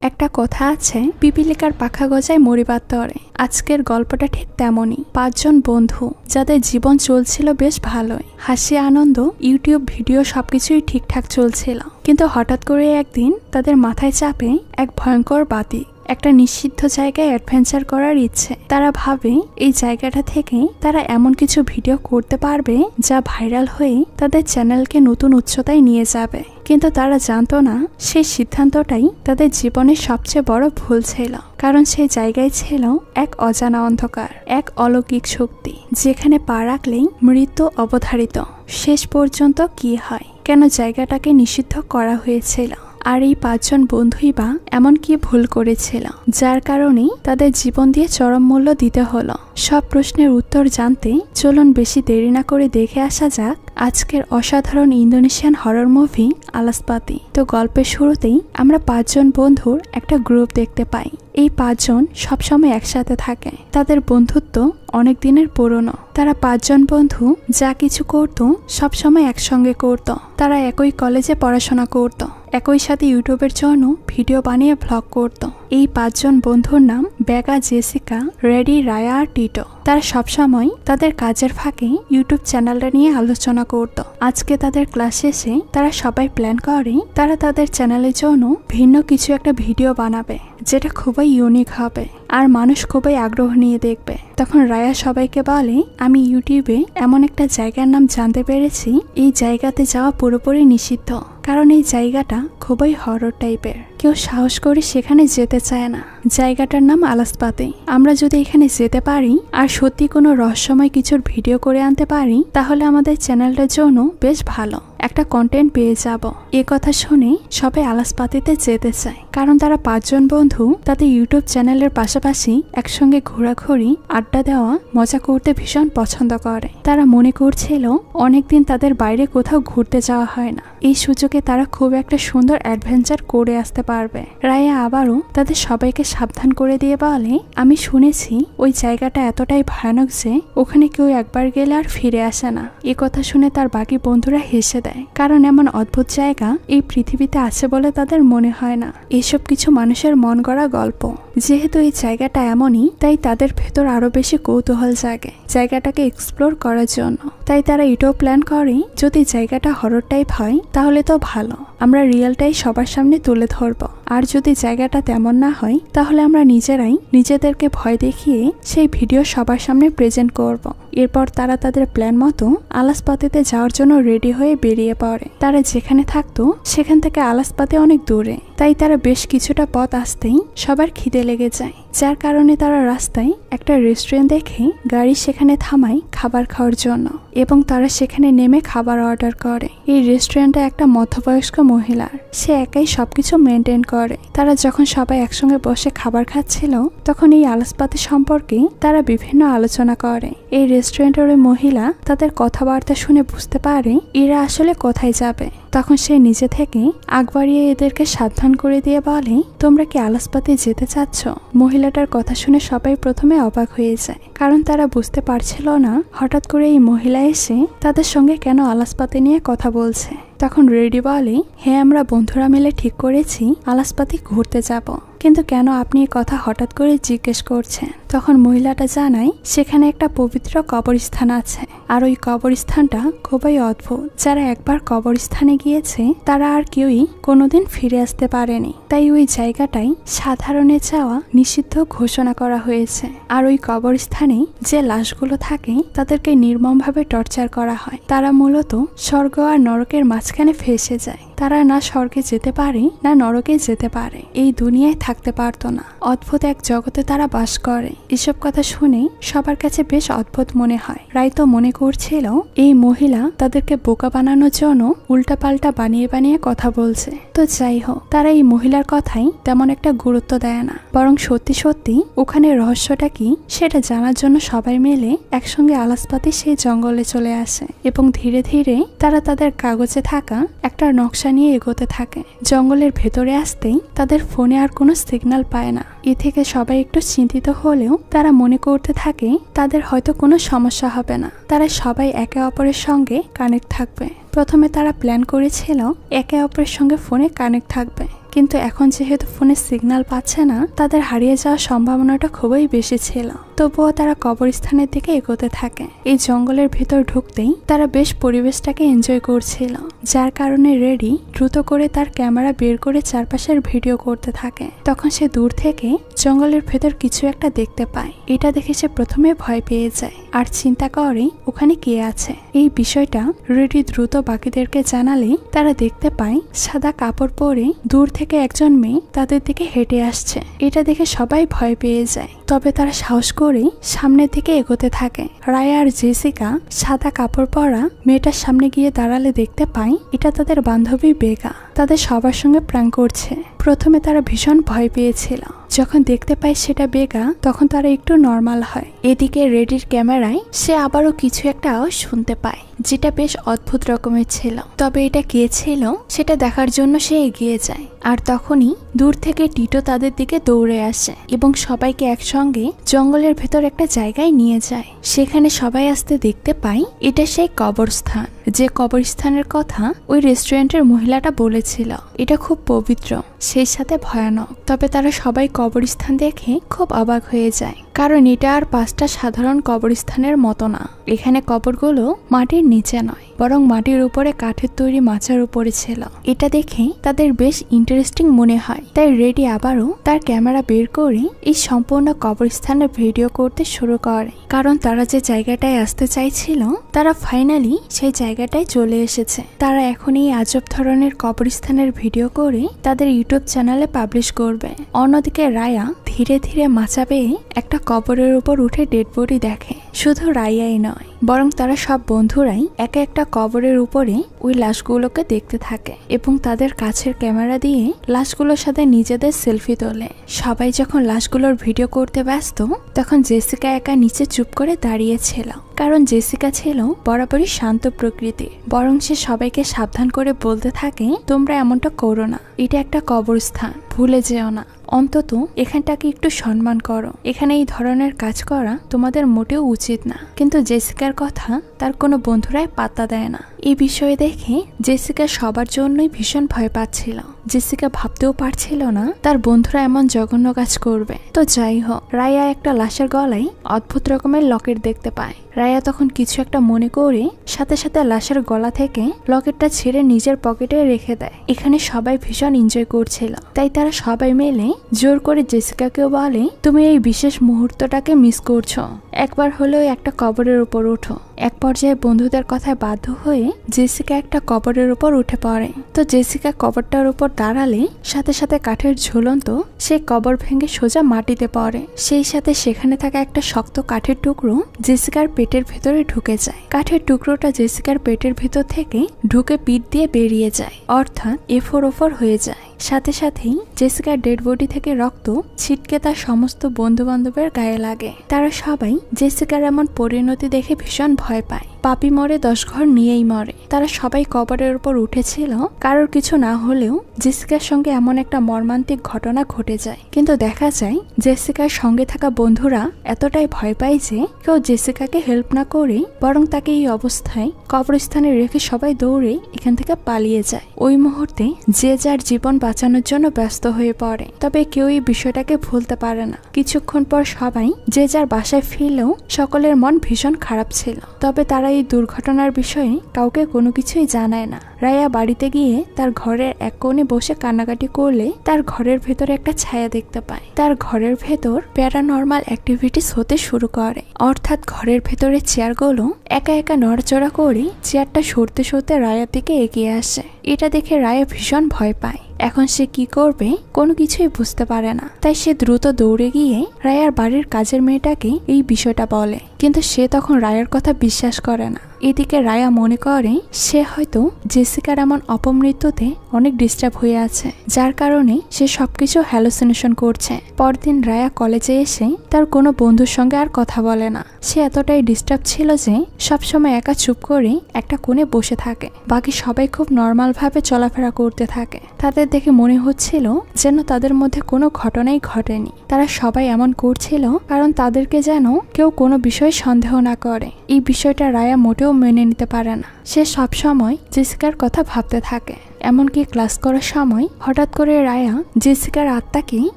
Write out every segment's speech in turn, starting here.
একটা কথা আছে, পিপিলিকার পাখা গজায় মরিবার তরে। আজকের গল্পটা ঠিক তেমনই। 5 জন বন্ধু যাদের জীবন চলছিল বেশ ভালোই, হাসি আনন্দ, ইউটিউব ভিডিও সবকিছুই ঠিকঠাক চলছিল। কিন্তু হঠাৎ করে একদিন তাদের মাথায় চাপে এক ভয়ঙ্কর বাতি। একটা নিষিদ্ধ জায়গায় অ্যাডভেঞ্চার করার ইচ্ছে। তারা ভাবে এই জায়গাটা থেকে তারা এমন কিছু ভিডিও করতে পারবে যা ভাইরাল হয়ে তাদের চ্যানেলকে নতুন উচ্চতায় নিয়ে যাবে। কিন্তু তারা জানতো না সেই সিদ্ধান্তটাই তাদের জীবনের সবচেয়ে বড় ভুল ছিল। কারণ সেই জায়গায় ছিল এক অজানা অন্ধকার, এক অলৌকিক শক্তি, যেখানে পা রাখলেই মৃত্যু অবধারিত। শেষ পর্যন্ত কি হয়, কেন জায়গাটাকে নিষিদ্ধ করা হয়েছিল, আর এই 5 জন বন্ধুই বা এমন কি ভুল করেছিল যার কারণেই তাদের জীবন দিয়ে চরম মূল্য দিতে হলো। সব প্রশ্নের উত্তর জানতে চলুন বেশি দেরি না করে দেখে আসা যাক আজকের অসাধারণ ইন্দোনেশিয়ান হরর মুভি আলাসপাতি। তো গল্পের শুরুতেই আমরা 5 জন বন্ধুর একটা গ্রুপ দেখতে পাই। এই 5 জন সবসময় একসাথে থাকে। তাদের বন্ধুত্ব অনেক দিনের পুরনো। তারা 5 জন বন্ধু যা কিছু করত সবসময় একসঙ্গে করত। তারা একই কলেজে পড়াশোনা করত, একই সাথে ইউটিউবের জন্য ভিডিও বানিয়ে ব্লগ করত। এই 5 জন বন্ধুর নাম বেগা, জেসিকা, রেডি, রায়া আর টিটো। তারা সবসময় তাদের কাজের ফাঁকে ইউটিউব চ্যানেলটা নিয়ে আলোচনা করত। আজকে তাদের ক্লাস শেষে তারা সবাই প্ল্যান করে তারা তাদের চ্যানেলের জন্য ভিন্ন কিছু একটা ভিডিও বানাবে, যেটা খুবই ইউনিক হবে আর মানুষ খুবই আগ্রহ নিয়ে দেখবে। তখন রায়া সবাইকে বলে, আমি ইউটিউবে এমন একটা জায়গার নাম জানতে পেরেছি, এই জায়গাতে যাওয়া পুরোপুরি নিষিদ্ধ। কারণ এই জায়গাটা খুবই হরর টাইপের, কেউ সাহস করে সেখানে যেতে চায় না। জায়গাটার নাম আলাসপাতি। আমরা যদি এখানে যেতে পারি আর সত্যি কোনো রহস্যময় কিছুর ভিডিও করে আনতে পারি, তাহলে আমাদের চ্যানেলটার জন্য বেশ ভালো একটা কন্টেন্ট পেয়ে যাব। এ কথা শুনে সবাই আলাসপাতিতে যেতে চায়, কারণ তারা 5 জন বন্ধু তাদের ইউটিউব চ্যানেলের পাশাপাশি একসঙ্গে ঘোরাঘুরি, আড্ডা দেওয়া, মজা করতে ভীষণ পছন্দ করে। তারা মনে করছিল অনেকদিন তাদের বাইরে কোথাও ঘুরতে যাওয়া হয় না, এই সুযোগে তারা খুব একটা সুন্দর অ্যাডভেঞ্চার করে আসতে পারবে। রায়া আবারও তাদের সবাইকে সাবধান করে দিয়ে বলে, আমি শুনেছি ওই জায়গাটা এতটাই ভয়ানক যে ওখানে কেউ একবার গেলে আর ফিরে আসে না। এ কথা শুনে তার বাকি বন্ধুরা হেসে দেয়, কারণ এমন অদ্ভুত জায়গা এই পৃথিবীতে আছে বলে তাদের মনে হয় না। এসব কিছু মানুষের মন গড়া গল্প। যেহেতু এই জায়গাটা এমনই, তাই তাদের ভেতর আরো বেশি কৌতূহল জাগে জায়গাটাকে এক্সপ্লোর করার জন্য। তাই তারা এটাও প্ল্যান করে, যদি জায়গাটা হরর টাইপ হয় তাহলে তো ভালো, আমরা রিয়েলটাই সবার সামনে তুলে ধরবো। আর যদি জায়গাটা তেমন না হয়, তাহলে আমরা নিজেরাই নিজেদেরকে ভয় দেখিয়ে সেই ভিডিও সবার সামনে প্রেজেন্ট করব। এরপর তারা তাদের প্ল্যান মতো আলাসপাতিতে যাওয়ার জন্য রেডি হয়ে বেরিয়ে পড়ে। তারা যেখানে থাকতো সেখান থেকে আলাসপাতি অনেক দূরে, তাই তারা বেশ কিছুটা পথ আসতেই সবার খিদে লেগে যায়, যার কারণে তারা রাস্তায় একটা রেস্টুরেন্ট দেখে গাড়ি সেখানে থামায় খাবার খাওয়ার জন্য, এবং তারা সেখানে নেমে খাবার অর্ডার করে। এই রেস্টুরেন্টে একটা মধ্যবয়স্ক মহিলার, সে একাই সবকিছু মেনটেন করে। তারা যখন সবাই একসঙ্গে বসে খাবার খাচ্ছিল, তখন এই আলাসপাতি সম্পর্কে তারা বিভিন্ন আলোচনা করে। এই রেস্টুরেন্টের ওই মহিলা তাদের কথাবার্তা শুনে বুঝতে পারে এরা আসলে কোথায় যাবে। তখন সে নিজে থেকে আগ বাড়িয়ে এদেরকে সাবধান করে দিয়ে বলে, তোমরা কি আলাসপাতি যেতে চাচ্ছ? মহিলাটার কথা শুনে সবাই প্রথমে অবাক হয়ে যায়, কারণ তারা বুঝতে পারছিল না হঠাৎ করে এই মহিলা এসে তাদের সঙ্গে কেন আলাসপাতি নিয়ে কথা বলছে। তখন রেডি বলে, হ্যাঁ, আমরা বন্ধুরা মিলে ঠিক করেছি আলাসপাতি ঘুরতে যাব, কিন্তু কেন আপনি এই কথা হঠাৎ করে জিজ্ঞেস করছেন? তখন মহিলাটা জানায় সেখানে একটা পবিত্র কবরস্থান আছে, আর ওই কবরস্থানটা খুবই অদ্ভুত। যারা একবার কবরস্থানে গিয়েছে তারা আর কেউই কোনোদিন ফিরে আসতে পারেনি, তাই ওই জায়গাটাই সাধারণে যাওয়া নিষিদ্ধ ঘোষণা করা হয়েছে। আর ওই কবরস্থানে যে লাশগুলো থাকে তাদেরকে নির্মমভাবে টর্চার করা হয়। তারা মূলত স্বর্গ আর নরকের মাঝখানে ফেসে যায়। তারা না স্বর্গে যেতে পারে না নরকে যেতে পারে, এই দুনিয়ায় থাকতে পারতো না। অদ্ভুত এক জগতে তারা বাস করে। এসব কথা শুনে সবার কাছে বেশ অদ্ভুত মনে হয়। রায় তো মনে করছিল এই মহিলা তাদেরকে বোকা বানানোর জন্য উল্টাপাল্টা বানিয়ে বানিয়ে কথা বলছে। তো যাই হোক, তারা এই মহিলার কথাই তেমন একটা গুরুত্ব দেয় না, বরং সত্যি সত্যি ওখানে রহস্যটা কি সেটা জানার জন্য সবাই মিলে একসঙ্গে আলাসপাতি সেই জঙ্গলে চলে আসে, এবং ধীরে ধীরে তারা তাদের কাগজে থাকা একটা নকশা নিয়ে এগোতে থাকে। জঙ্গলের ভেতরে আসতেই তাদের ফোনে আর কোনো সিগন্যাল পায় না। এ থেকে সবাই একটু চিন্তিত হলেও তারা মনে করতে থাকে তাদের হয়তো কোনো সমস্যা হবে না, তারা সবাই একে অপরের সঙ্গে কানেক্ট থাকবে। প্রথমে তারা প্ল্যান করেছিল একে অপরের সঙ্গে ফোনে কানেক্ট থাকবে, কিন্তু এখন যেহেতু ফোনে সিগন্যাল পাচ্ছে না, তাদের হারিয়ে যাওয়ার সম্ভাবনাটা খুবই বেশি ছিল। তবুও তারা কবরস্থানের দিকে এগোতে থাকে। এই জঙ্গলের ভেতর ঢুকতেই তারা বেশ পরিবেশটাকে এনজয় করছিল, যার কারণে রেডি দ্রুত করে তার ক্যামেরা বের করে চারপাশের ভিডিও করতে থাকে। তখন সে দূর থেকে জঙ্গলের ভেতর কিছু একটা দেখতে পায়। এটা দেখে সে প্রথমে ভয় পেয়ে যায় আর চিন্তা করে ওখানে কে আছে। এই বিষয়টা রেডি দ্রুত বাকিদেরকে জানালে তারা দেখতে পায় সাদা কাপড় পরে দূর থেকে একজন মেয়ে তাদের দিকে হেঁটে আসছে। এটা দেখে সবাই ভয় পেয়ে যায়, তবে তারা সাহস করে সামনের দিকে এগোতে থাকে। রায়া আর জেসিকা সাদা কাপড় পরা মেয়েটার সামনে গিয়ে দাঁড়ালে দেখতে পায় এটা তাদের বান্ধবী বেগা তাদের সবার সঙ্গে প্র্যাঙ্ক করছে। প্রথমে তারা ভীষণ ভয় পেয়েছিল, যখন দেখতে পায় সেটা বেগা তখন তারা একটু নর্মাল হয়। এদিকে রেডির ক্যামেরায় সে আবারও কিছু একটা আওয়াজ শুনতে পায়, যেটা বেশ অদ্ভুত রকমের ছিল। তবে এটা কে ছিল সেটা দেখার জন্য সে এগিয়ে যায়, আর তখনই দূর থেকে টিটো তাদের দিকে দৌড়ে আসে এবং সবাইকে একসঙ্গে জঙ্গলের ভেতর একটা জায়গায় নিয়ে যায়। সেখানে সবাই আসতে দেখতে পায় এটা সেই কবরস্থান, যে কবরস্থানের কথা ওই রেস্টুরেন্টের মহিলাটা বলেছিল। এটা খুব পবিত্র, সেই সাথে ভয়ানক। তবে তারা সবাই কবরস্থান দেখে খুব অবাক হয়ে যায়, কারণ এটা আর 5টা সাধারণ কবরস্থানের মতো না। এখানে কবরগুলো মাটির নিচে নয়, বরং মাটির উপরে কাঠের তৈরি মাচার উপরে ছিল। এটা দেখে তাদের বেশ ইন্টারেস্টিং মনে হয়, তাই রেডি আবারও তার ক্যামেরা বের করে এই সম্পূর্ণ কবরস্থানের ভিডিও করতে শুরু করে। কারণ তারা যে জায়গাটায় আসতে চাইছিল তারা ফাইনালি সেই জায়গাটায় চলে এসেছে। তারা এখন এই আজব ধরনের কবরস্থানের ভিডিও করে তাদের ইউটিউব চ্যানেলে পাবলিশ করবে। অন্যদিকে রায়া ধীরে ধীরে মাচা বেয়ে একটা কবরের উপর উঠে ডেড বডি দেখে। শুধু রায়াই নয়, বরং তারা সব বন্ধুরাই একে একটা কবরের উপরে ওই লাশগুলোকে দেখতে থাকে এবং তাদের কাছের ক্যামেরা দিয়ে লাশগুলোর সাথে নিজেদের সেলফি তোলে। সবাই যখন লাশগুলোর ভিডিও করতে ব্যস্ত, তখন জেসিকা একা নিচে চুপ করে দাঁড়িয়েছিল। কারণ জেসিকা ছিল বরাবরই শান্ত প্রকৃতি, বরং সে সবাইকে সাবধান করে বলতে থাকে, তোমরা এমনটা করো না, এটা একটা কবরস্থান, ভুলে যেও না। অন্তত এখানটাকে একটু সম্মান করো, এখানে এই ধরনের কাজ করা তোমাদের মোটেও উচিত না। কিন্তু জেসিকার কথা তার কোনো বন্ধুরাই পাত্তা দেয় না। এই বিষয়ে দেখে জেসিকা সবার জন্যই ভীষণ ভয় পাচ্ছিল। জেসিকা ভাবতেও পারছিল না তার বন্ধুরা এমন জঘন্য কাজ করবে। তো যাই হোক, রায়া একটা লাশের গলায় অদ্ভুত রকমের লকেট দেখতে পায়। রায়া তখন কিছু একটা মনে করে সাথে সাথে লাশের গলা থেকে লকেটটা ছেড়ে নিজের পকেটে রেখে দেয়। এখানে সবাই ভীষণ এনজয় করছিল, তাই তারা সবাই মিলে জোর করে জেসিকাকেও বলে, তুমি এই বিশেষ মুহূর্তটাকে মিস করছো, একবার হলেও একটা কবরের উপর ওঠো। এক পর্যায়ে বন্ধুদের কথায় বাধ্য হয়ে জেসিকা একটা কবরের উপর উঠে পড়ে। তো জেসিকা কবরটার উপর দাঁড়ালে সাথে সাথে কাঠের ঝুলন্ত সেই কবর ভেঙে সোজা মাটিতে পড়ে। সেই সাথে সেখানে থাকা একটা শক্ত কাঠের টুকরো জেসিকার পেটের ভেতরে ঢুকে যায়। কাঠের টুকরোটা জেসিকার পেটের ভেতর থেকে ঢুকে পিঠ দিয়ে বেরিয়ে যায়, অর্থাৎ এফোর ওফর হয়ে যায়। সাথে সাথেই জেসিকার ডেড বডি থেকে রক্ত ছিটকে তার সমস্ত বন্ধু বান্ধবের গায়ে লাগে। তারা সবাই জেসিকার এমন পরিণতি দেখে ভীষণ ভয় পায়। পাপি মরে 10 ঘর নিয়েই মরে। তারা সবাই কবরের উপর উঠেছিল, কারোর কিছু না হলেও জেসিকার সঙ্গে এমন একটা মর্মান্তিক ঘটনা ঘটে যায়। কিন্তু দেখা যায় জেসিকার সঙ্গে থাকা বন্ধুরা এতটাই ভয় পায় যে কেউ জেসিকাকে হেল্প না করে বরং তাকে এই অবস্থায় কবরস্থানে রেখে সবাই দৌড়ে এখান থেকে পালিয়ে যায়। ওই মুহূর্তে যে যার জীবন বাঁচানোর জন্য ব্যস্ত হয়ে পড়ে, তবে কেউ এই বিষয়টাকে ভুলতে পারে না। কিছুক্ষণ পর সবাই যে যার বাসায় ফিরলেও সকলের মন ভীষণ খারাপ ছিল। তবে তারা এই দুর্ঘটনার বিষয়ে কাউকে কোনো কিছুই জানায় না। রায়া বাড়িতে গিয়ে তার ঘরের এক কোণে বসে কান্নাকাটি করলে তার ঘরের ভেতরে একটা ছায়া দেখতে পায়। তার ঘরের ভেতর প্যারানর্মাল অ্যাক্টিভিটিস হতে শুরু করে, অর্থাৎ ঘরের ভেতরে চেয়ারগুলো একা একা নড়াচড়া করে চেয়ারটা সরতে সরতে রায়ার দিকে এগিয়ে আসে। এটা দেখে রায়া ভীষণ ভয় পায়। এখন সে কি করবে কোনো কিছুই বুঝতে পারে না, তাই সে দ্রুত দৌড়ে গিয়ে রায়ার বাড়ির কাজের মেয়েটাকে এই বিষয়টা বলে। কিন্তু সে তখন রায়ার কথা বিশ্বাস করে না। এদিকে রায়া মনে করে সে হয়তো জেসিকার এমন অপমৃত্যুতে অনেক ডিস্টার্ব হয়ে আছে, যার কারণে সে সবকিছু হ্যালুসিনেশন করছে। পরদিন রায়া কলেজে এসে তার কোনো বন্ধুর সঙ্গে আর কথা বলে না। সে এতটাই ডিস্টার্ব ছিল যে সবসময় একা চুপ করে একটা কোণে বসে থাকে। বাকি সবাই খুব নর্মাল ভাবে চলাফেরা করতে থাকে। তাদের দেখে মনে হচ্ছিল যেন তাদের মধ্যে কোনো ঘটনাই ঘটেনি। তারা সবাই এমন করছিল কারণ তাদেরকে যেন কেউ কোনো বিষয়ে সন্দেহ না করে। এই বিষয়টা রায়া মোটেও মেনে নিতে পারে না। সে সবসময় জেসিকার কথা ভাবতে থাকে। এমনকি ক্লাস করার সময় হঠাৎ করে রায়া জেসিকার আত্মাকে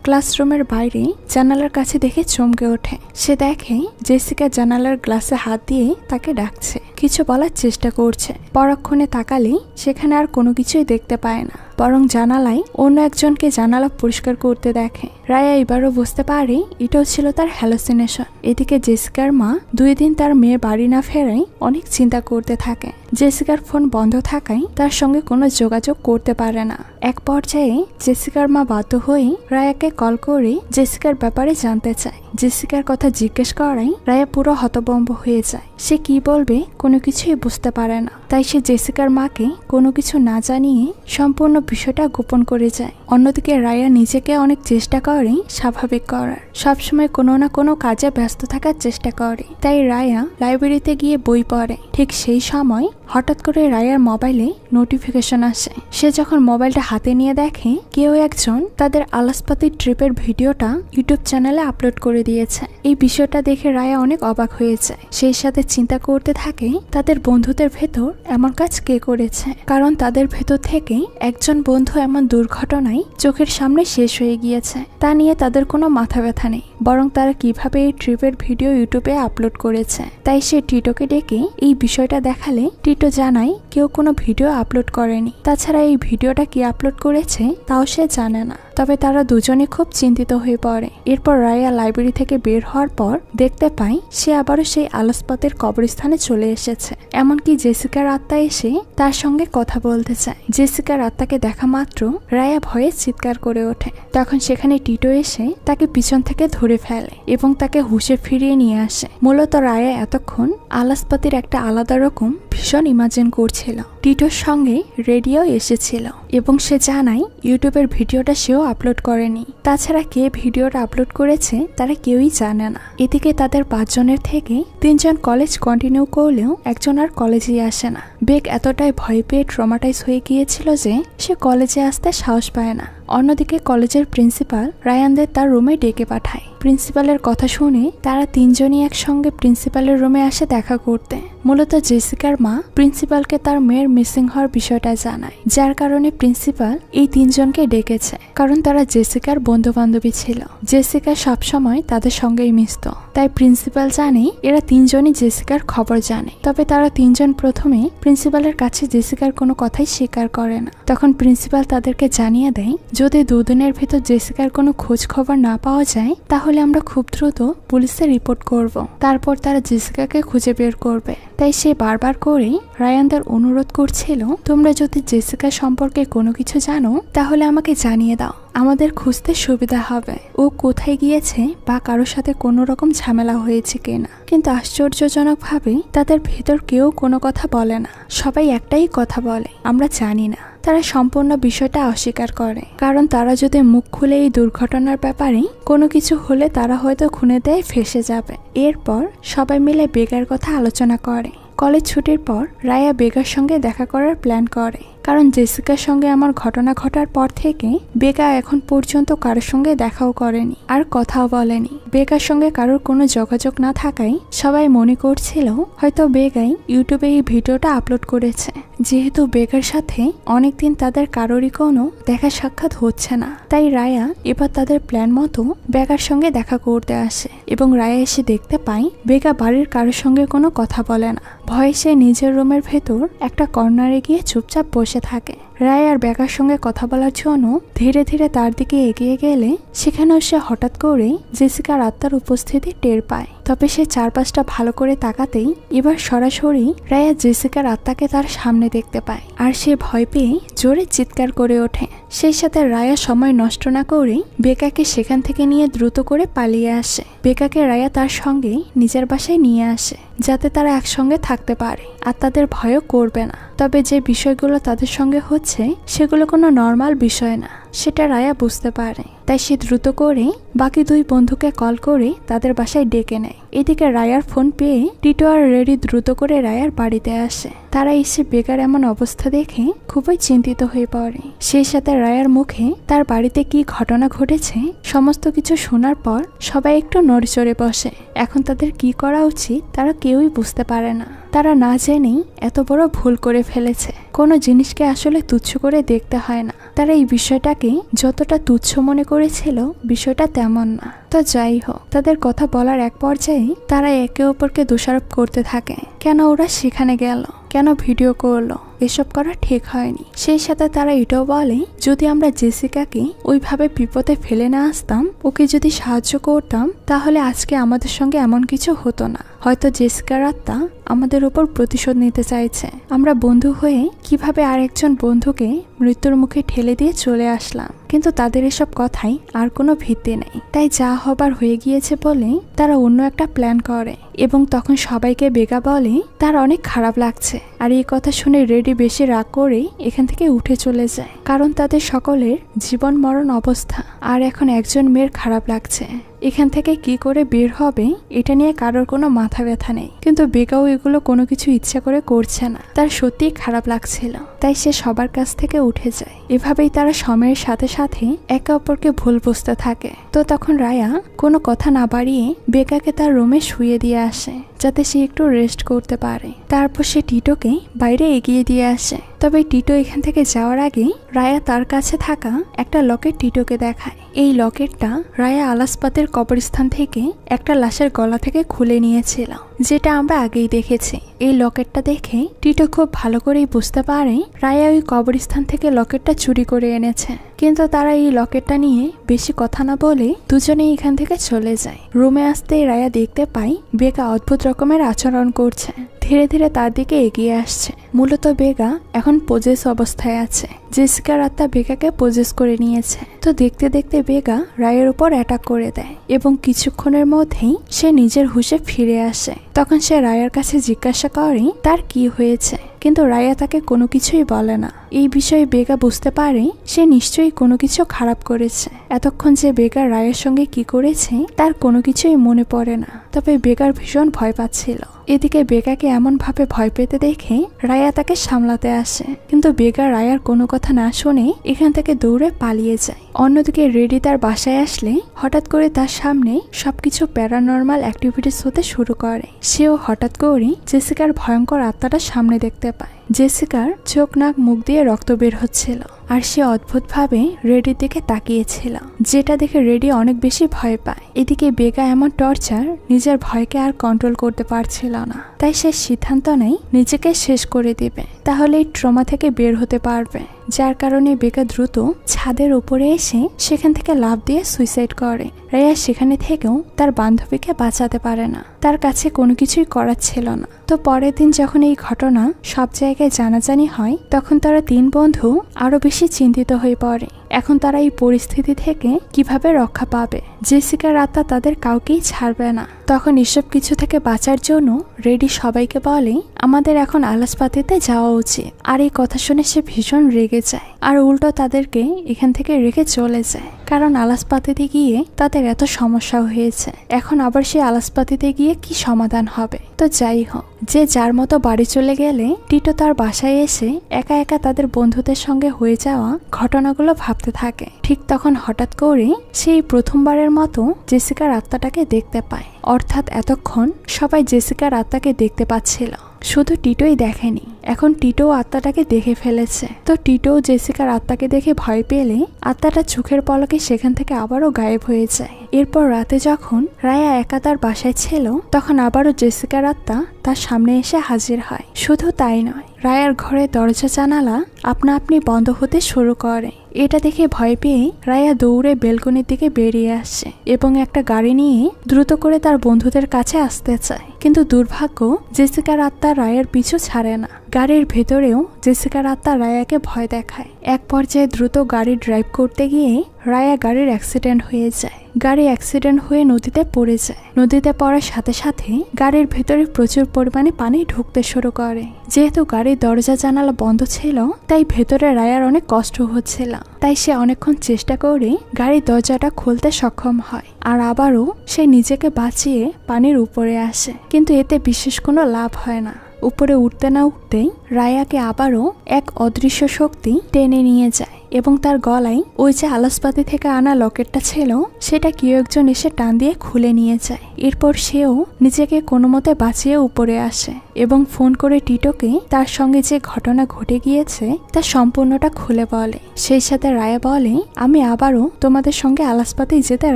ক্লাসরুমের বাইরে জানালার কাছে দেখে চমকে ওঠে। সে দেখে জেসিকা জানালার গ্লাসে হাত দিয়ে তাকে ডাকছে, কিছু বলার চেষ্টা করছে। পরক্ষণে তাকালে সেখানে আর কোনো কিছুই দেখতে পায় না, বরং জানালায় অন্য একজনকে জানালা পরিষ্কার করতে দেখে। রায়া এবারও বুঝতে পারে এটাও ছিল তার হ্যালুসিনেশন। এদিকে জেসিকার মা 2 দিন তার মেয়ে বাড়ি না ফেরায় অনেক চিন্তা করতে থাকে। জেসিকার ফোন বন্ধ থাকায় তার সঙ্গে কোনো যোগাযোগ করতে পারে না। এক পর্যায়ে জেসিকার মা বাধ্য হয়ে রায়াকে কল করে জেসিকার ব্যাপারে জানতে চায়। জেসিকার কথা জিজ্ঞেস করায় রায়া পুরো হতভম্ব হয়ে যায়। সে কি বলবে কোনো কিছুই বুঝতে পারে না। তাই সে জেসিকার মাকে কোনো কিছু না জানিয়ে সম্পূর্ণ বিষয়টা গোপন করে যায়। অন্যদিকে রায়া নিজেকে অনেক চেষ্টা করে স্বাভাবিক করার, সবসময় কোনো না কোনো কাজে ব্যস্ত থাকার চেষ্টা করে। তাই রায়া লাইব্রেরিতে গিয়ে বই পড়ে। ঠিক সেই সময় হঠাৎ করে রায়ার মোবাইলে নোটিফিকেশন আসে। সে যখন মোবাইলটা হাতে নিয়ে দেখে কেউ একজন তাদের আলাসপাতির ট্রিপের ভিডিওটা ইউটিউব চ্যানেলে আপলোড করে দিয়েছে। এই বিষয়টা দেখে রায়া অনেক অবাক হয়ে যায়। সেই সাথে চিন্তা করতে থাকে তাদের বন্ধুদের ভেতর এমন কাজ কে করেছে, কারণ তাদের ভেতর থেকে একজন বন্ধু এমন দুর্ঘটনায় চোখের সামনে শেষ হয়ে গিয়েছে। তা নিয়ে তাদের কোনো মাথা ব্যথা নেই, বরং তারা কিভাবে এই ট্রিপের ভিডিও ইউটিউবে আপলোড করেছে। তাই সে টিটোকে ডেকে এই বিষয়টা দেখালে টিটো জানায় কেউ কোনো ভিডিও আপলোড করেনি। তাছাড়া এই ভিডিওটা কি আপলোড করেছে তাও সে জানে না। তবে তারা দুজনে খুব চিন্তিত হয়ে পড়ে। এরপর রায়া লাইব্রেরি থেকে বের হওয়ার পর দেখতে পায় সে আবারও সেই আলাসপাতের কবরস্থানে চলে এসেছে। এমনকি জেসিকার আত্মা এসে তার সঙ্গে কথা বলতে চায়। জেসিকার আত্মাকে দেখা মাত্র রায়া ভয়ে চিৎকার করে ওঠে। তখন সেখানে টিটো এসে তাকে পিছন থেকে ধরে ফেলে এবং তাকে হুঁশে ফিরিয়ে নিয়ে আসে। মূলত রায়া এতক্ষণ আলাসপাতির একটা আলাদা রকম ভীষণ ইমাজিন করছিল। টিটোর সঙ্গে রেডিও এসেছিল এবং সে জানায় ইউটিউবের ভিডিওটা সেও আপলোড করেনি। তাছাড়া কে ভিডিওটা আপলোড করেছে তারা কেউই জানে না। এদিকে তাদের 5 জনের থেকে 3 জন কলেজ কন্টিনিউ করলেও একজন আর কলেজেই আসে না। বেগ এতটাই ভয় পেয়ে ট্রমাটাইজ হয়ে গিয়েছিল যে সে কলেজে আসতে সাহস পায় না। অন্যদিকে কলেজের প্রিন্সিপাল রায়ানদের তার রুমে ডেকে পাঠায়। প্রিন্সিপালের কথা শুনে তারা 3 জনই একসঙ্গে প্রিন্সিপালের রুমে আসে দেখা করতে। মূলত জেসিকার মা প্রিন্সিপালকে তার মেয়ের মিসিং হওয়ার বিষয়টা জানায়, যার কারণে প্রিন্সিপাল এই 3 জনকে ডেকেছে, কারণ তারা জেসিকার বন্ধু বান্ধবী ছিল। জেসিকা সবসময় তাদের সঙ্গেই মিশত। তাই প্রিন্সিপাল জানে এরা 3 জনই জেসিকার খবর জানে। তবে তারা 3 জন প্রথমে প্রিন্সিপালের কাছে জেসিকার কোনো কথাই স্বীকার করে না। তখন প্রিন্সিপাল তাদেরকে জানিয়ে দেয় যদি 2 দিনের ভেতর জেসিকার কোনো খোঁজ খবর না পাওয়া যায় তাহলে আমরা খুব দ্রুত পুলিশে রিপোর্ট করব। তারপর তারা জেসিকাকে খুঁজে বের করবে। তাই সে বারবার করে রায়ানদের অনুরোধ করছিল তোমরা যদি জেসিকা সম্পর্কে কোনো কিছু জানো তাহলে আমাকে জানিয়ে দাও, আমাদের খুঁজতে সুবিধা হবে ও কোথায় গিয়েছে বা কারোর সাথে কোনো রকম ঝামেলা হয়েছে কিনা। কিন্তু আশ্চর্যজনকভাবে তাদের ভেতর কেউ কোনো কথা বলে না। সবাই একটাই কথা বলে, আমরা জানি না। তারা সম্পূর্ণ বিষয়টা অস্বীকার করে, কারণ তারা যদি মুখ খুলে এই দুর্ঘটনার ব্যাপারে কোনো কিছু হলে তারা হয়তো খুনে দেয় ফেঁসে যাবে। এরপর সবাই মিলে বেগার কথা আলোচনা করে। কলেজ ছুটির পর রায়া বেগার সঙ্গে দেখা করার প্ল্যান করে, কারণ জেসিকার সঙ্গে আমার ঘটনা ঘটার পর থেকে বেগা এখন পর্যন্ত কারোর সঙ্গে দেখাও করেনি আর কথাও বলেনি। বেগার সঙ্গে কারোর কোনো যোগাযোগ না থাকায় সবাই মনে করছিল হয়তো বেগাই ইউটিউবে এই ভিডিওটা আপলোড করেছে। যেহেতু বেগার সাথে অনেকদিন তাদের কারোরই কোনো দেখা সাক্ষাৎ হচ্ছে না, তাই রায়া এবার তাদের প্ল্যান মতো বেগার সঙ্গে দেখা করতে আসে এবং রায়া এসে দেখতে পায় বেগা বাড়ির কারোর সঙ্গে কোনো কথা বলে না। ভয়ে সে নিজের রুমের ভেতর একটা কর্নারে গিয়ে চুপচাপ বসে থাকে। রায় আর বেগার সঙ্গে কথা বলার জন্য ধীরে ধীরে তার দিকে এগিয়ে গেলে সেখানেও সে হঠাৎ করে জেসিকার আত্মার উপস্থিতি টের পায়। তবে সে চারপাশটা ভালো করে তাকাতেই এবার সরাসরি রায়া জেসিকার আত্মাকে তার সামনে দেখতে পায় আর সে ভয় পেয়ে জোরে চিৎকার করে ওঠে। সেই সাথে রায়া সময় নষ্ট না করে বেকাকে সেখান থেকে নিয়ে দ্রুত করে পালিয়ে আসে। বেকাকে রায়া তার সঙ্গে নিজের বাসায় নিয়ে আসে যাতে তারা একসঙ্গে থাকতে পারে আর তাদের ভয়ও করবে না। তবে যে বিষয়গুলো তাদের সঙ্গে হচ্ছে সেগুলো কোনো নর্মাল বিষয় না, সেটা রায়া বুঝতে পারে। তাই সে দ্রুত করে বাকি 2 বন্ধুকে কল করে তাদের বাসায় ডেকে নেয়। এদিকে রায়ার ফোন পেয়ে টিটো আর রেডি দ্রুত করে রায়ার বাড়িতে আসে। তারা এসে বেকার এমন অবস্থা দেখে খুবই চিন্তিত হয়ে পড়ে। সেই সাথে রায়ার মুখে তার বাড়িতে কি ঘটনা ঘটেছে সমস্ত কিছু শোনার পর সবাই একটু নড়চড়ে বসে। এখন তাদের কি করা উচিত তারা কেউই বুঝতে পারে না। তারা না জেনেই এত বড় ভুল করে ফেলেছে। কোনো জিনিসকে আসলে তুচ্ছ করে দেখতে হয় না। তারা এই বিষয়টাকে যতটা তুচ্ছ মনে করেছিল বিষয়টা তেমন না। তো যাই হোক, তাদের কথা বলার এক পর্যায়ে তারা একে অপরকে দোষারোপ করতে থাকে। কেন ওরা সেখানে গেল, কেন ভিডিও করলো, এসব করা ঠিক হয়নি। সেই সাথে তারা এটাও বলে যদি আমরা জেসিকাকে ওইভাবে বিপদে ফেলে না আসতাম, ওকে যদি সাহায্য করতাম, তাহলে আজকে আমাদের সঙ্গে এমন কিছু হতো না। হয়তো জেসিকার আত্মা আমাদের উপর প্রতিশোধ নিতে চাইছে। আমরা বন্ধু হয়ে কিভাবে আরেকজন বন্ধুকে মৃত্যুর মুখে ঠেলে দিয়ে চলে আসলাম। কিন্তু তাদের এসব কথাই আর কোনো ভিত্তি নেই। তাই যা হবার হয়ে গিয়েছে বলে তারা অন্য একটা প্ল্যান করে এবং তখন সবাইকে বেগা বলে তার অনেক খারাপ লাগছে। আর এই কথা শুনে রেডি বেশি রাগ করে এখান থেকে উঠে চলে যায়, কারণ তাদের সকলের জীবন মরণ অবস্থা। আর এখন একজন মেয়ের খারাপ লাগছে, এখান থেকে কি করে বের হবে এটা নিয়ে কারোর কোনো মাথা ব্যথা নেই। কিন্তু বেগাও এগুলো কোনো কিছু ইচ্ছা করে করছে না, তার সত্যিই খারাপ লাগছিল। তাই সে সবার কাছ থেকে উঠে যায়। এভাবেই তারা সময়ের সাথে সাথে একে অপরকে ভুল বুঝতে থাকে। তো তখন রায়া কোনো কথা না বাড়িয়ে বেগাকে তার রুমে শুয়ে দিয়ে আসে, যাতে সে একটু রেস্ট করতে পারে। তারপর সে টিটোকে বাইরে এগিয়ে দিয়ে আসে। তবে টিটো এখান থেকে যাওয়ার আগে রায়া তার কাছে থাকা একটা লকেট টিটোকে দেখায়। এই লকেটটা রায়া আলাসপাতের কবরস্থান থেকে একটা লাশের গলা থেকে খুলে নিয়েছিল, যেটা আমরা আগেই দেখেছি। এই লকেটটা দেখে টিটো খুব ভালো করেই বুঝতে পারে রায়া ওই কবরস্থান থেকে লকেটটা চুরি করে এনেছে। কিন্তু তারা এই লকেটটা নিয়ে বেশি কথা না বলে দুজনেই এখান থেকে চলে যায়। রুমে আসতেই রায়া দেখতে পায় বেগা অদ্ভুত রকমের আচরণ করছে, ধীরে ধীরে তার দিকে এগিয়ে আসছে। মূলত বেগা এখন পজেস অবস্থায় আছে। জেসিকার আত্মা বেগাকে পজেস করে নিয়েছে। তো দেখতে দেখতে বেগা রায়ের উপর অ্যাটাক করে দেয় এবং কিছুক্ষণের মধ্যেই সে নিজের হুঁশে ফিরে আসে। তখন সে রায়ার কাছে জিজ্ঞাসা করে তার কি হয়েছে, কিন্তু রায়া তাকে কোনো কিছুই বলে না। এই বিষয়ে বেগা বুঝতে পারে সে নিশ্চয়ই কোনো কিছু খারাপ করেছে। এতক্ষণ যে বেগা রায়ের সঙ্গে কি করেছে তার কোনো কিছুই মনে পড়ে না। তবে বেগার ভীষণ ভয় পাচ্ছিল। এদিকে বেগাকে এমন ভাবে ভয় পেতে দেখে রায়া তাকে সামলাতে আসে, কিন্তু বেগা রায়ার কোনো কথা না শুনে এখান থেকে দৌড়ে পালিয়ে যায়। অন্যদিকে রেডি তার বাসায় আসলে হঠাৎ করে তার সামনে সবকিছু প্যারানর্মাল অ্যাক্টিভিটিস হতে শুরু করে। সেও হঠাৎ করে জেসিকার ভয়ঙ্কর আত্মাটা সামনে দেখতে পায়। জেসিকার চোখ নাক মুখ দিয়ে রক্ত বের হচ্ছিল, আর সে অদ্ভুতভাবে রেডির দিকে তাকিয়েছিল, যেটা দেখে রেডি অনেক বেশি ভয় পায়। এদিকে বেগা এমন টর্চার নিজের ভয়কে আর কন্ট্রোল করতে পারছিল না। তাই সে সিদ্ধান্ত নেয় নিজেকে শেষ করে দিবে, তাহলে এই ট্রমা থেকে বের হতে পারবে। যার কারণে বেগা দ্রুত ছাদের উপরে এসে সেখান থেকে লাফ দিয়ে সুইসাইড করে। রায়া সেখানে থেকেও তার বান্ধবীকে বাঁচাতে পারে না, তার কাছে কোনো কিছুই করার ছিল না। তো পরের দিন যখন এই ঘটনা সব জায়গায় জানাজানি হয়, তখন তারা তিন বন্ধু আরো বেশি চিন্তিত হয়ে পড়ে। এখন তারা এই পরিস্থিতি থেকে কিভাবে রক্ষা পাবে। জেসিকার আত্মা তাদের কাউকেই ছাড়বে না। তখন এসব কিছু থেকে বাঁচার জন্য রেডি সবাইকে বলে আমাদের এখন আলাসপাতিতে যাওয়া উচিত। আর এই কথা শুনে সে ভীষণ রেগে যায়, আর উল্টো তাদেরকে এখান থেকে রেখে চলে যায়, কারণ আলাসপাতিতে গিয়ে তাদের এত সমস্যা হয়েছে। এখন আবার সেই আলাসপাতিতে গিয়ে কি সমাধান হবে। তো যাই হোক, যে যার মতো বাড়ি চলে গেলে টিটো তার বাসায় এসে একা একা তাদের বন্ধুদের সঙ্গে হয়ে যাওয়া ঘটনাগুলো ভাবতে থাকে। ঠিক তখন হঠাৎ করে সেই প্রথমবারের মতো জেসিকার আত্মাটাকে দেখতে পায়। অর্থাৎ এতক্ষণ সবাই জেসিকার আত্মাকে দেখতে পাচ্ছিল, শুধু টিটোই দেখেনি। এখন টিটো আত্মাটাকে দেখে ফেলেছে। তো টিটো জেসিকার আত্মাকে দেখে ভয় পেলে আত্মাটা চোখের পলকে সেখান থেকে আবারও গায়েব হয়ে যায়। এরপর রাতে যখন রায়া একা তার বাসায় ছিল, তখন আবারও জেসিকার আত্মা তার সামনে এসে হাজির হয়। শুধু তাই নয়, রায়ার ঘরে দরজা জানালা আপনা আপনি বন্ধ হতে শুরু করে। এটা দেখে ভয় পেয়ে রায়া দৌড়ে বেলকনির দিকে বেরিয়ে আসে এবং একটা গাড়ি নিয়ে দ্রুত করে তার বন্ধুদের কাছে আসতে চায়। কিন্তু দুর্ভাগ্য, জেসিকার আত্মা রায়ার পিছু ছাড়ে না। গাড়ির ভেতরেও জেসিকার আত্মা রায়াকে ভয় দেখায়। এক পর্যায়ে দ্রুত গাড়ি ড্রাইভ করতে গিয়ে রায়া গাড়ির অ্যাক্সিডেন্ট হয়ে যায়। গাড়ি অ্যাক্সিডেন্ট হয়ে নদীতে পড়ে যায়। নদীতে পড়ার সাথে সাথে গাড়ির ভেতরে প্রচুর পরিমাণে পানি ঢুকতে শুরু করে। যেহেতু গাড়ির দরজা জানালা বন্ধ ছিল, তাই ভেতরে রায়ার অনেক কষ্ট হচ্ছিল। তাই সে অনেকক্ষণ চেষ্টা করে গাড়ির দরজাটা খুলতে সক্ষম হয়, আর আবারও সে নিজেকে বাঁচিয়ে পানির উপরে আসে। কিন্তু এতে বিশেষ কোনো লাভ হয় না। উপরে উঠতে না উঠতেই রায়াকে আবারও এক অদৃশ্য শক্তি টেনে নিয়ে যায় এবং তার গলায় ওই যে আলাসপাতি থেকে আনা লকেটটা ছিল সেটা কেউ একজন এসে টান দিয়ে খুলে নিয়ে যায়। এরপর সেও নিজেকে কোনো মতে বাঁচিয়ে উপরে আসে এবং ফোন করে টিটোকে তার সঙ্গে যে ঘটনা ঘটে গিয়েছে তা সম্পূর্ণটা খুলে বলে। সেই সাথে রায়া বলে, আমি আবারও তোমাদের সঙ্গে আলাসপাতি যেতে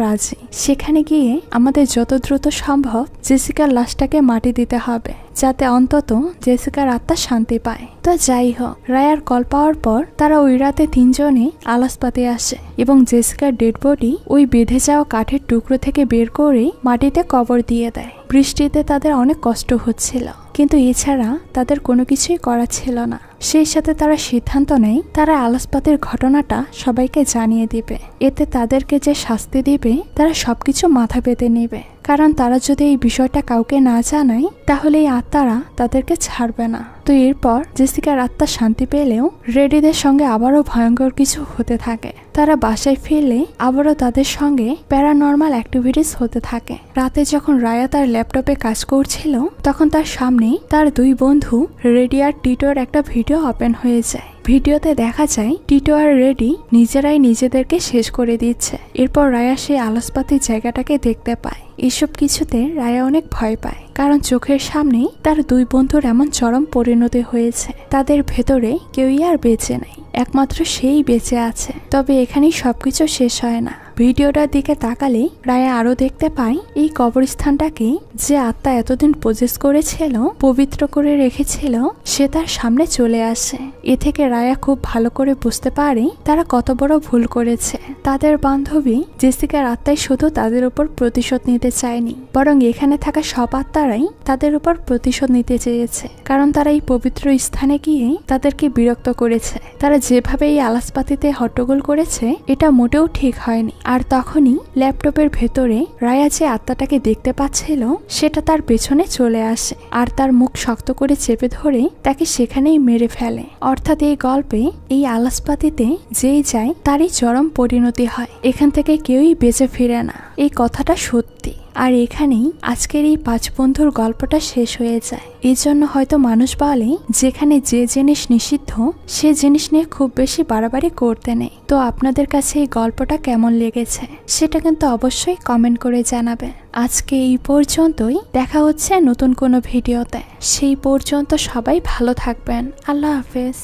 রাজি। সেখানে গিয়ে আমাদের যত দ্রুত সম্ভব জেসিকার লাশটাকে মাটি দিতে হবে, যাতে অন্তত জেসিকার আত্মা শান্তি পায়। তো যাই হোক, রায়ার কল পাওয়ার পর তারা ওই রাতে তিনজনে আলাসপাতি আসে এবং জেসিকার ডেড বডি ওই বেঁধে যাওয়া কাঠের টুকরো থেকে বের করে মাটিতে কবর দিয়ে দেয়। বৃষ্টিতে তাদের অনেক কষ্ট হচ্ছিল, কিন্তু এছাড়া তাদের কোনো কিছুই করা ছিল না। সেই সাথে তারা সিদ্ধান্ত নেয় তারা আলাসপাতির ঘটনাটা সবাইকে জানিয়ে দিবে। এতে তাদেরকে যে শাস্তি দিবে তারা সবকিছু মাথা পেতে নেবে, কারণ তারা যদি এই বিষয়টা কাউকে না জানায় তাহলে এই আত্মারা তাদেরকে ছাড়বে না। তো এরপর জেসিকার আত্মা শান্তি পেলেও রেডিদের সঙ্গে আবারও ভয়ঙ্কর কিছু হতে থাকে। তারা বাসায় ফিরলে আবারও তাদের সঙ্গে প্যারানর্মাল অ্যাক্টিভিটিস হতে থাকে। রাতে যখন রায়া তার ল্যাপটপে কাজ করছিল তখন তার সামনে তার দুই বন্ধু রেডি আর টিটোর একটা ভিডিও ওপেন হয়ে যায়। ভিডিওতে দেখা যায় টিটো আর রেডি নিজেরাই নিজেদেরকে শেষ করে দিচ্ছে। এরপর রায়া সেই আলাসপাতির জায়গাটাকে দেখতে পায়। এসব কিছুতে রায়া অনেক ভয় পায়, কারণ চোখের সামনেই তার দুই বন্ধুর এমন চরম পরিণতি হয়েছে। তাদের ভেতরে কেউই আর বেঁচে নেই, একমাত্র সেই বেঁচে আছে। তবে এখানেই সবকিছু শেষ হয় না। ভিডিওটার দিকে তাকালে রায়া আরো দেখতে পায় এই কবরস্থানটাকে যে আত্মা এতদিন পজেস করেছিল, পবিত্র করে রেখেছিল, সে তার সামনে চলে আসে। এ থেকে রায়া খুব ভালো করে বুঝতে পারে তারা কত বড় ভুল করেছে। তাদের বান্ধবী জেসিকার আত্মাই শুধু তাদের উপর প্রতিশোধ নিতে চায়নি, বরং এখানে থাকা সব আত্মারাই তাদের উপর প্রতিশোধ নিতে চেয়েছে, কারণ তারা এই পবিত্র স্থানে গিয়ে তাদেরকে বিরক্ত করেছে। তারা যেভাবে এই আলাসপাতিতে হট্টগোল করেছে এটা মোটেও ঠিক হয়নি। আর তখনই ল্যাপটপের ভেতরে রায়া যে আত্মাটাকে দেখতে পাচ্ছিল সেটা তার পেছনে চলে আসে আর তার মুখ শক্ত করে চেপে ধরে তাকে সেখানেই মেরে ফেলে। অর্থাৎ এই গল্পে এই আলাসপাতিতে যেই যায় তারই চরম পরিণতি হয়, এখান থেকে কেউই বেঁচে ফিরে না। এই কথাটা সত্যি। আর এখানেই আজকের এই 5 বন্ধুর গল্পটা শেষ হয়ে যায়। এই জন্য হয়তো মানুষ বলে যেখানে যে জিনিস নিষিদ্ধ সে জিনিস নিয়ে খুব বেশি বাড়াবাড়ি করতে নেই। তো আপনাদের কাছে এই গল্পটা কেমন লেগেছে সেটা কিন্তু অবশ্যই কমেন্ট করে জানাবেন। আজকে এই পর্যন্তই, দেখা হচ্ছে নতুন কোনো ভিডিওতে। সেই পর্যন্ত সবাই ভালো থাকবেন। আল্লাহ হাফেজ।